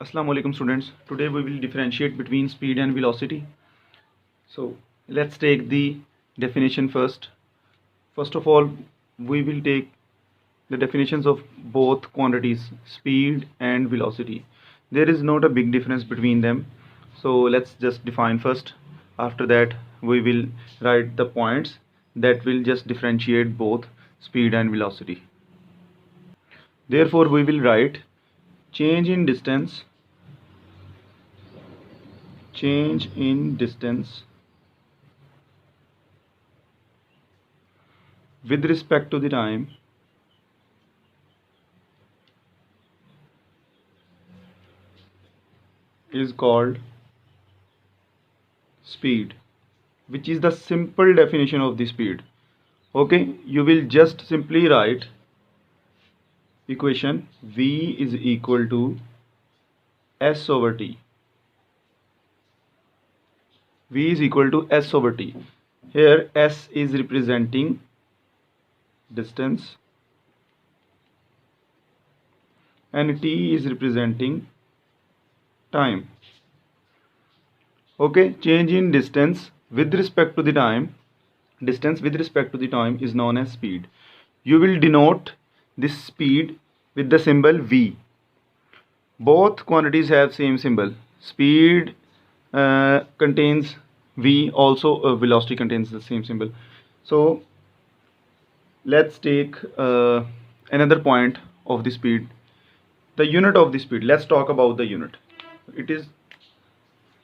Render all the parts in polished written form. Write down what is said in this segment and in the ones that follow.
Assalamu alaikum students. Today we will differentiate between speed and velocity. So let's take the definition first. First of all, we will take the definitions of both quantities, speed and velocity. There is not a big difference between them. So let's just define first. After that, we will write the points that will just differentiate both speed and velocity. Therefore, we will write change in distance with respect to the time is called speed, which is the simple definition of the speed. Okay, you will just simply write equation v is equal to s over t. V is equal to s over t. Here s is representing distance and t is representing time. Okay, change in distance with respect to the time is known as speed. You will denote this speed with the symbol v. Both quantities have same symbol. Speed contains v, also velocity contains the same symbol. So let's take another point of the speed, the unit of the speed. Let's talk about the unit.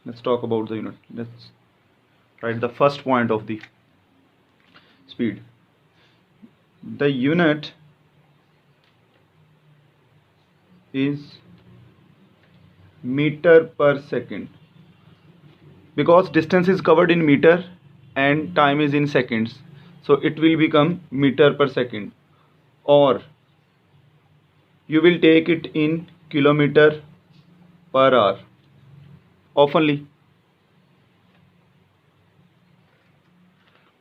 Let's talk about the unit. Let's write the first point of the speed. The unit is meter per second, because distance is covered in meter and time is in seconds, so it will become meter per second, or you will take it in kilometer per hour oftenly.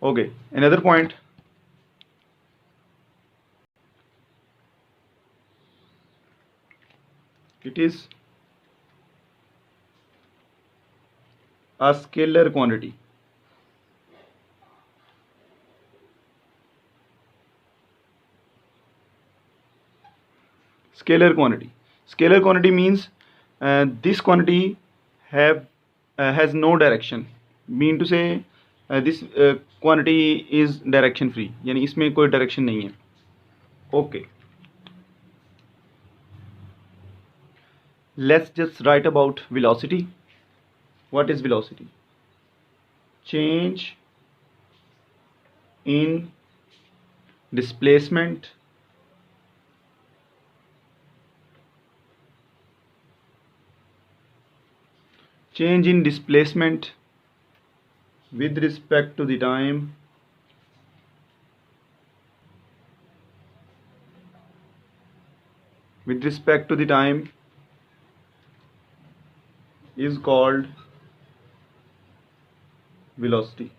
Okay, another point, it is a scalar quantity. Scalar quantity means this quantity has no direction. Mean to say this quantity is direction free, यानी इसमें कोई direction नहीं है. Okay, let's just write about velocity. What is velocity? Change in displacement with respect to the time is called velocity.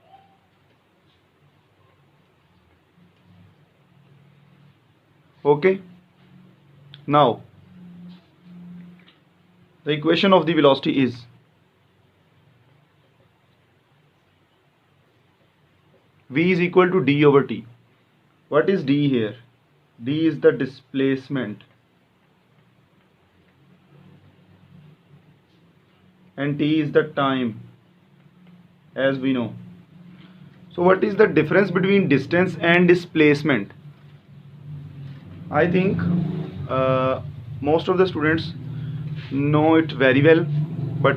Okay, now the equation of the velocity is v is equal to d over t. What is d here? D is the displacement and t is the time, as we know. So what is the difference between distance and displacement? I think most of the students know it very well, but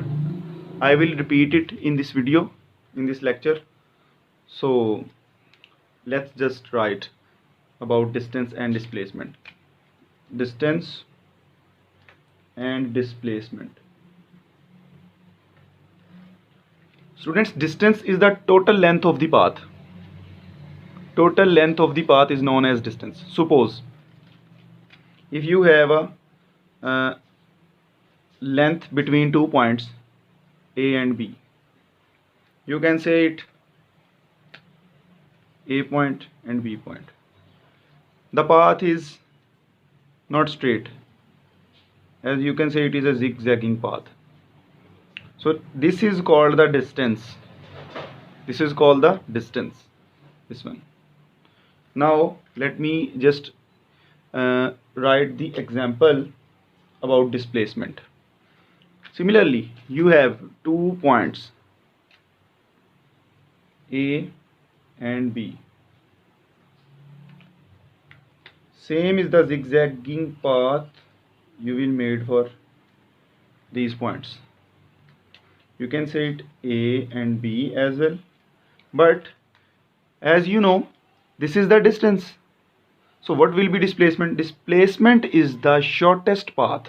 I will repeat it in this video, in this lecture. So let's just write about distance and displacement. Distance and displacement. Students, distance is the total length of the path. Total length of the path is known as distance. Suppose if you have a length between 2 points A and B, you can say it A point and B point. The path is not straight. as you can say, it is a zigzagging path. So this is called the distance. This is called the distance, this one. Now let me just write the example about displacement. Similarly, you have 2 points A and B. Same is the zigzagging path you will made for these points. You can say it A and B as well, but as you know, this is the distance. So what will be displacement? Displacement is the shortest path.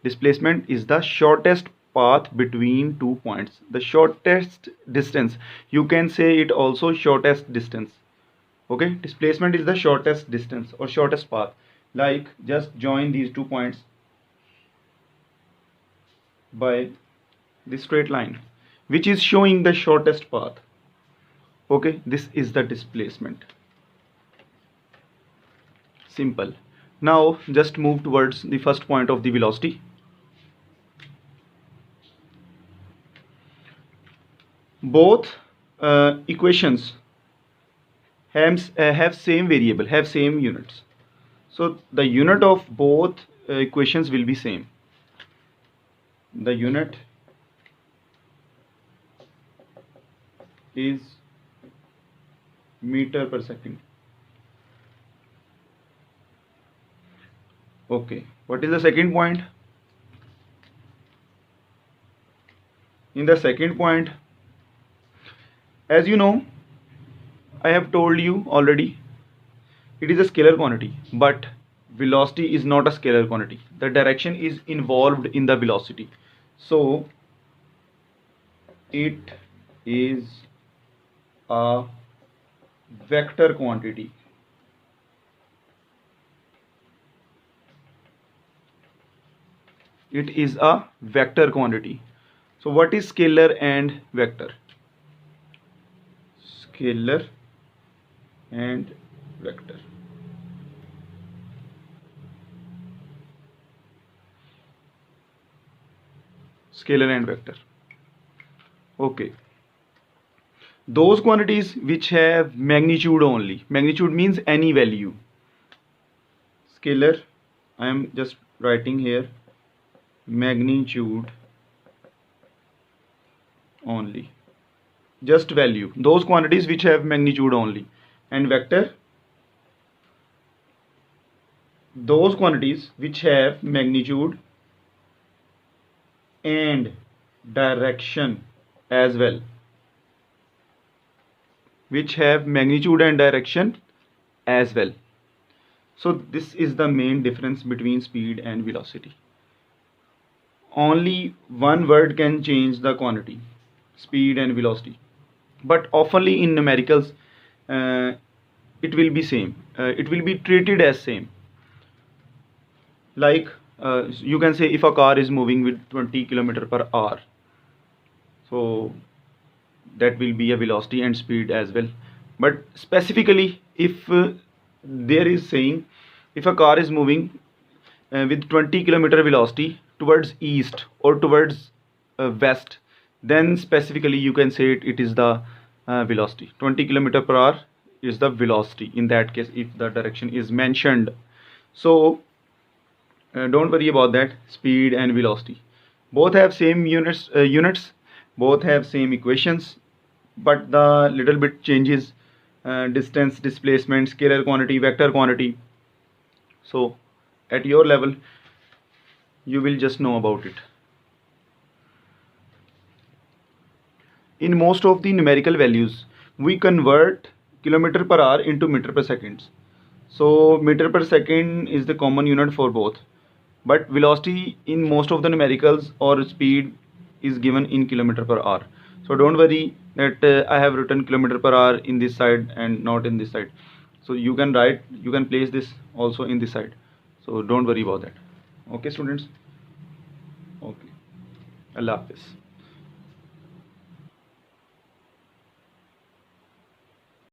Displacement is the shortest path between 2 points, the shortest distance. You can say it also shortest distance. Okay, displacement is the shortest distance or shortest path. Like, just join these 2 points by this straight line, which is showing the shortest path. Okay, this is the displacement. Simple. Now just move towards the first point of the velocity. Both equations have same variable, have same units. So the unit of both equations will be same. The unit is meter per second. Okay, what is the second point? In the second point, as you know, I have told you already, it is a scalar quantity, but velocity is not a scalar quantity. The direction is involved in the velocity. So it is a vector quantity. It is a vector quantity. So what is scalar and vector? Scalar and vector. Scalar and vector. Okay. Those quantities which have magnitude only. Magnitude means any value. Scalar, I am just writing here, magnitude only. Just value. Those quantities which have magnitude only. And vector, those quantities which have magnitude and direction as well. Which have magnitude and direction as well. So this is the main difference between speed and velocity. Only one word can change the quantity, speed and velocity, but oftenly in numericals it will be same. It will be treated as same. Like you can say if a car is moving with 20 km/h, so that will be a velocity and speed as well. But specifically, if there is saying if a car is moving with 20 km velocity towards east or towards west, then specifically you can say it is the velocity. 20 km/h is the velocity in that case if the direction is mentioned. So don't worry about that. Speed and velocity both have same units, both have same equations, but the little bit changes distance, displacement, scalar quantity, vector quantity. So at your level you will just know about it. In most of the numerical values we convert km/h into meter per second. So meter per second is the common unit for both, but velocity in most of the numericals or speed is given in km/h. So don't worry that I have written km/h in this side and not in this side. So you can place this also in this side. So don't worry about that. Okay students. Okay. Allah Hafiz.